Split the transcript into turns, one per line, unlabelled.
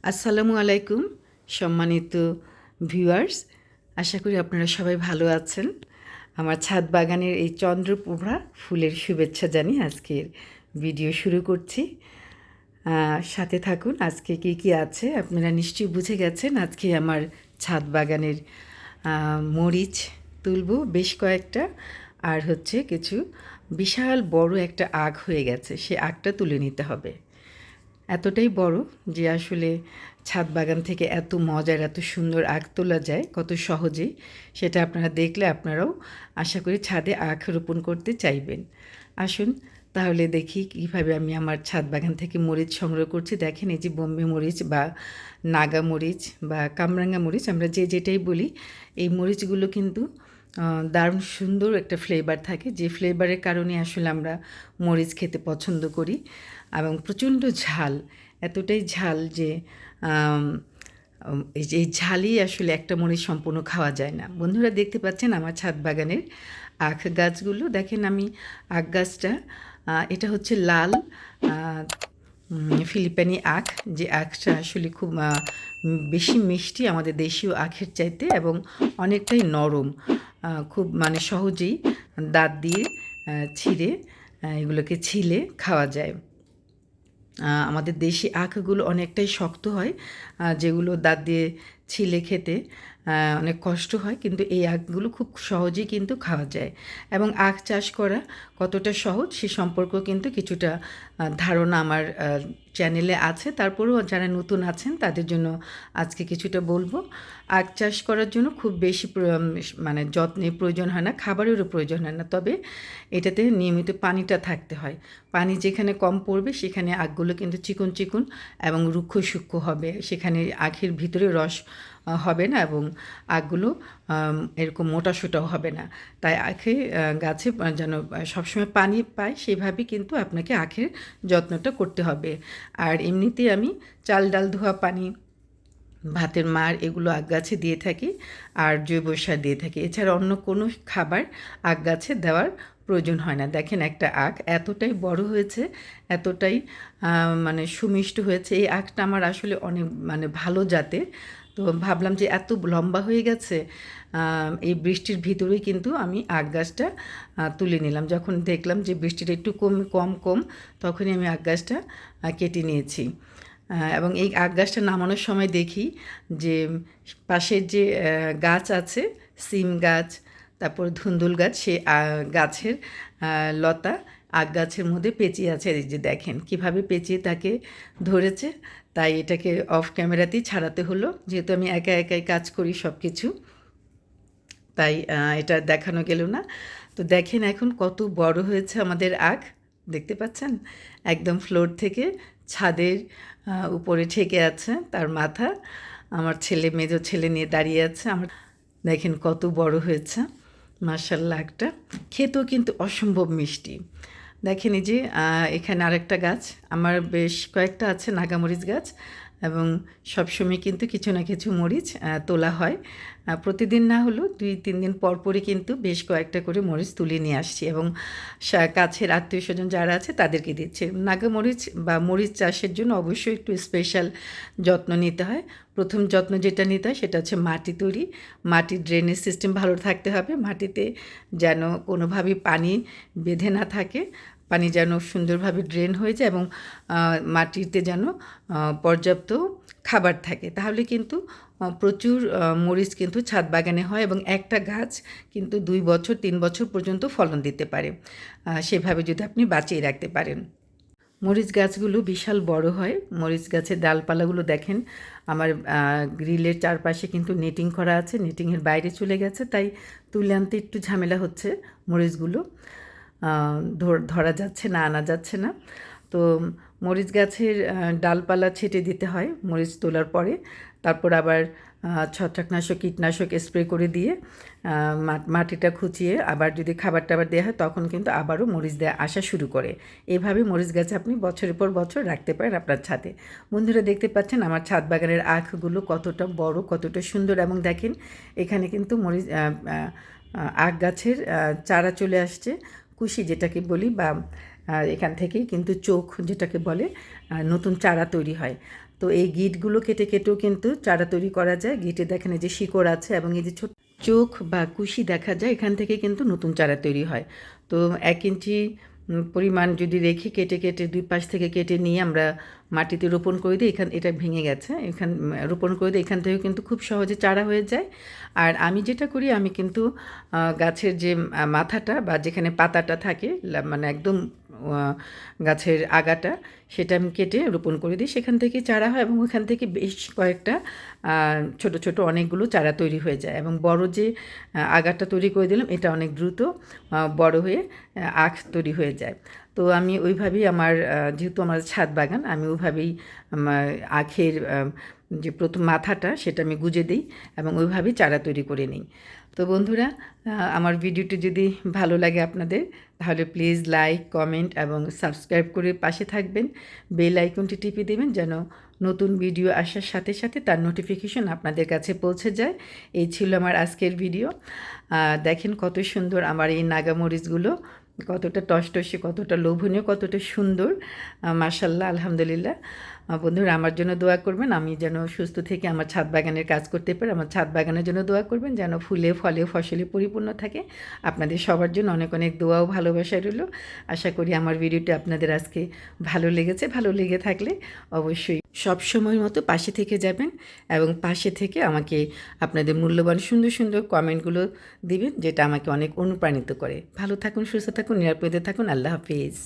আসসালামু আলাইকুম সম্মানিত ভিউয়ার্স, আশা করি আপনারা সবাই ভালো আছেন। আমার ছাদ বাগানের এই চন্দ্রপ্রভা ফুলের শুভেচ্ছা জানিয়ে আজকের ভিডিও শুরু করছি। সাথে থাকুন। আজকে কী কী আছে আপনারা নিশ্চয়ই বুঝে গেছেন। আজকে আমার ছাদ বাগানের মরিচ তুলব বেশ কয়েকটা, আর হচ্ছে কিছু বিশাল বড় একটা আগ হয়ে গেছে, সে আগটা তুলে নিতে হবে। এতটাই বড় যে আসলে ছাদ বাগান থেকে এত মজার এত সুন্দর আখ তোলা যায় কত সহজেই, সেটা আপনারা দেখলে আপনারাও আশা করি ছাদে আখ রোপণ করতে চাইবেন। আসুন তাহলে দেখি কীভাবে আমি আমার ছাদ বাগান থেকে মরিচ সংগ্রহ করছি। দেখেন, এই যে বোম্বে মরিচ বা নাগা মরিচ বা কামরাঙ্গা মরিচ, আমরা যে যেটাই বলি, এই মরিচগুলো কিন্তু দারুণ সুন্দর একটা ফ্লেভার থাকে, যে ফ্লেভারের কারণে আসলে আমরা মরিচ খেতে পছন্দ করি। এবং প্রচণ্ড ঝাল, এতটাই ঝাল যে এই ঝালই আসলে একটা মরিচ সম্পূর্ণ খাওয়া যায় না। বন্ধুরা দেখতে পাচ্ছেন আমার ছাদ বাগানের আখ গাছগুলো। দেখেন আমি আখ গাছটা, এটা হচ্ছে লাল ফিলিপানি আখ, যে আখটা আসলে খুব বেশি মিষ্টি আমাদের দেশীয় আখের চাইতে, এবং অনেকটাই নরম, খুব মানে সহজেই দাঁত দিয়ে ছিঁড়ে এগুলোকে ছিলে খাওয়া যায়। আমাদের দেশি আখগুলো অনেকটাই শক্ত হয়, যেগুলো দাঁত দিয়ে ছিলে খেতে অনেক কষ্ট হয়, কিন্তু এই আখগুলো খুব সহজেই কিন্তু খাওয়া যায়। এবং আখ চাষ করা কতটা সহজ সে সম্পর্কেও কিন্তু কিছুটা ধারণা আমার চ্যানেলে আছে। তারপরেও যারা নতুন আছেন তাদের জন্য আজকে কিছুটা বলবো। আখ চাষ করার জন্য খুব বেশি মানে যত্নের প্রয়োজন হয় না, খাবারেরও প্রয়োজন হয় না, তবে এটাতে নিয়মিত পানিটা থাকতে হয়। পানি যেখানে কম পড়বে সেখানে আখগুলো কিন্তু চিকন চিকন এবং রুক্ষ সূক্ষ্ম হবে, সেখানে আখের ভিতরে রস হবে না, এবং আখগুলো এরকম মোটাসোটাও হবে না। তাই আখে গাছে যেন সবসময় পানি পায় সেভাবে কিন্তু আপনাকে আখের যত্নটা করতে হবে। আর এমনিতেই আমি চাল ডাল ধোয়া পানি, ভাতের মাড়, এগুলো আখ গাছে দিয়ে থাকি, আর জৈব সার দিয়ে থাকি। এছাড়া অন্য কোনো খাবার আখ গাছে দেওয়ার প্রয়োজন হয় না। দেখেন একটা আখ এতটাই বড় হয়েছে, এতটাই মানে সুমিষ্ট হয়েছে। এই আখটা আমার আসলে অনেক মানে ভালো জাতের। তো ভাবলাম যে এত লম্বা হয়ে গেছে, এই বৃষ্টির ভিতরেই কিন্তু আমি আখ গাছটা তুলে নিলাম। যখন দেখলাম যে বৃষ্টিটা একটু কম তখনই আমি আখ গাছটা কেটে নিয়েছি। এবং এই আখ গাছটা নামানোর সময় দেখি যে পাশের যে গাছ আছে, সিম গাছ, তারপর ধুন্দুল গাছ, সে গাছের লতা আখ গাছের মধ্যে পেঁচিয়ে আছে। এই যে দেখেন কীভাবে পেঁচিয়ে তাকে ধরেছে। তাই এটাকে অফ ক্যামেরাতেই ছাড়াতে হলো, যেহেতু আমি একা একাই কাজ করি সব কিছু, তাই এটা দেখানো গেল না। তো দেখেন এখন কত বড় হয়েছে আমাদের আখ, দেখতে পাচ্ছেন একদম ফ্লোর থেকে ছাদের উপরে ঠেকে আছে তার মাথা। আমার ছেলে, মেজো ছেলে নিয়ে দাঁড়িয়ে আছে। আমার দেখেন কত বড় হয়েছে, মাশাআল্লাহ। একটা খেতেও কিন্তু অসম্ভব মিষ্টি। দেখেন এই যে এখানে আরেকটা গাছ, আমার বেশ কয়েকটা আছে নাগামরিচ গাছ, এবং সবসময় কিন্তু কিছু না কিছু মরিচ তোলা হয়। প্রতিদিন না হলেও 2-3 দিন পর পরই কিন্তু বেশ কয়েকটা করে মরিচ তুলে নিয়ে আসছি, এবং কাছের আত্মীয় স্বজন যারা আছে তাদেরকে দিচ্ছে। নাগামরিচ বা মরিচ চাষের জন্য অবশ্যই একটু স্পেশাল যত্ন নিতে হয়। প্রথম যত্ন যেটা নিতে হয় সেটা হচ্ছে মাটি তৈরি। মাটির ড্রেনেজ সিস্টেম ভালো থাকতে হবে, মাটিতে যেন কোনোভাবেই পানি বেঁধে না থাকে, পানি যেন সুন্দরভাবে ড্রেন হয়ে যায়, এবং মাটিতে যেন পর্যাপ্ত খাবার থাকে, তাহলে কিন্তু প্রচুর মরিচ কিন্তু ছাদ বাগানে হয়, এবং একটা গাছ কিন্তু 2 বছর 3 বছর পর্যন্ত ফলন দিতে পারে, সেভাবে যদি আপনি বাঁচিয়ে রাখতে পারেন। মরিচ গাছগুলো বিশাল বড় হয়। মরিচ গাছের ডালপালাগুলো দেখেন আমার গ্রিলের চারপাশে কিন্তু নেটিং করা আছে, নেটিংয়ের বাইরে চলে গেছে, তাই তুলে আনতে একটু ঝামেলা হচ্ছে। মরিচগুলো ধরা যাচ্ছে না, আনা যাচ্ছে না। তো মরিচ গাছের ডালপালা ছেঁটে দিতে হয় মরিচ তোলার পরে, তারপর আবার ছত্রাকনাশক কীটনাশক স্প্রে করে দিয়ে মাটিটা খুঁচিয়ে আবার যদি খাবার টাবার দেওয়া হয় তখন কিন্তু আবারও মরিচ দেওয়া আসা শুরু করে। এইভাবে মরিচ গাছ আপনি বছরের পর বছর রাখতে পারেন আপনার ছাদে। বন্ধুরা দেখতে পাচ্ছেন আমার ছাদ বাগানের আখগুলো কতটা বড়, কতটা সুন্দর, এবং দেখেন এখানে কিন্তু মরিচ আখ গাছের চারা চলে আসছে, কুশি যেটাকে বলি, বা এখান থেকেই কিন্তু চোখ যেটাকে বলে নতুন চারা তৈরি হয়। তো এই গিঁটগুলো কেটে কেটেও কিন্তু চারা তৈরি করা যায়। গিঁটে দেখেন এই যে শিকড় আছে এবং এই যে ছোট চোখ বা কুশি দেখা যায়, এখান থেকে কিন্তু নতুন চারা তৈরি হয়। তো 1 ইঞ্চি পরিমাণ যদি রেখে কেটে কেটে দুই পাশ থেকে কেটে নিয়ে আমরা মাটিতে রোপণ করে দিই, এটা ভেঙে গেছে, রোপণ করে দিই, এখান থেকেও কিন্তু খুব সহজে চারা হয়ে যায়। আর আমি যেটা করি, আমি কিন্তু গাছের যে মাথাটা বা যেখানে পাতাটা থাকে, মানে একদম গাছের আগাটা, সেটা আমি কেটে রোপণ করে দিই, সেখান থেকে চারা হয় এবং ওখান থেকে বেশ কয়েকটা ছোট ছোট অনেকগুলো চারা তৈরি হয়ে যায়। এবং বড় যে আগাটা তৈরি করে দিলাম, এটা অনেক দ্রুত বড় হয়ে আখ তৈরি হয়ে যায়। তো আমি ওইভাবেই যেহেতু আমার ছাদ বাগান, আমি ওইভাবেই আমার আখের যে প্রথম মাথাটা সেটা আমি গুঁজে দিই এবং ওইভাবেই চারা তৈরি করে নিই। তো বন্ধুরা, আমার ভিডিওটি যদি ভালো লাগে আপনাদের, তাহলে প্লিজ লাইক, কমেন্ট এবং সাবস্ক্রাইব করে পাশে থাকবেন। বেল আইকনটি টিপে দেবেন যেন নতুন ভিডিও আসার সাথে সাথে তার নোটিফিকেশন আপনাদের কাছে পৌঁছে যায়। এই ছিল আমার আজকের ভিডিও। দেখেন কত সুন্দর আমার এই নাগামরিচগুলো, কতটা টসটসে, কতটা লোভনীয়, কতটা সুন্দর। মাশাআল্লাহ, আলহামদুলিল্লাহ। বন্ধুরা, আমার জন্য দোয়া করবেন, আমি যেন সুস্থ থেকে আমার ছাদ বাগানের কাজ করতে পারি। আমার ছাদ বাগানের জন্য দোয়া করবেন যেন ফুলে ফলে ফসলে পরিপূর্ণ থাকে। আপনাদের সবার জন্য অনেক অনেক দোয়া ও ভালোবাসা রইল। আশা করি আমার ভিডিওটি আপনাদের আজকে ভালো লেগেছে। ভালো লেগে থাকলে অবশ্যই সবসময় মতো পাশে থেকে যাবেন এবং পাশে থেকে আমাকে আপনাদের মূল্যবান সুন্দর সুন্দর কমেন্টগুলো দিবেন, যেটা আমাকে অনেক অনুপ্রাণিত করে। ভালো থাকুন, সুস্থ থাকুন, নিরাপদে থাকুন। আল্লাহ হাফিজ।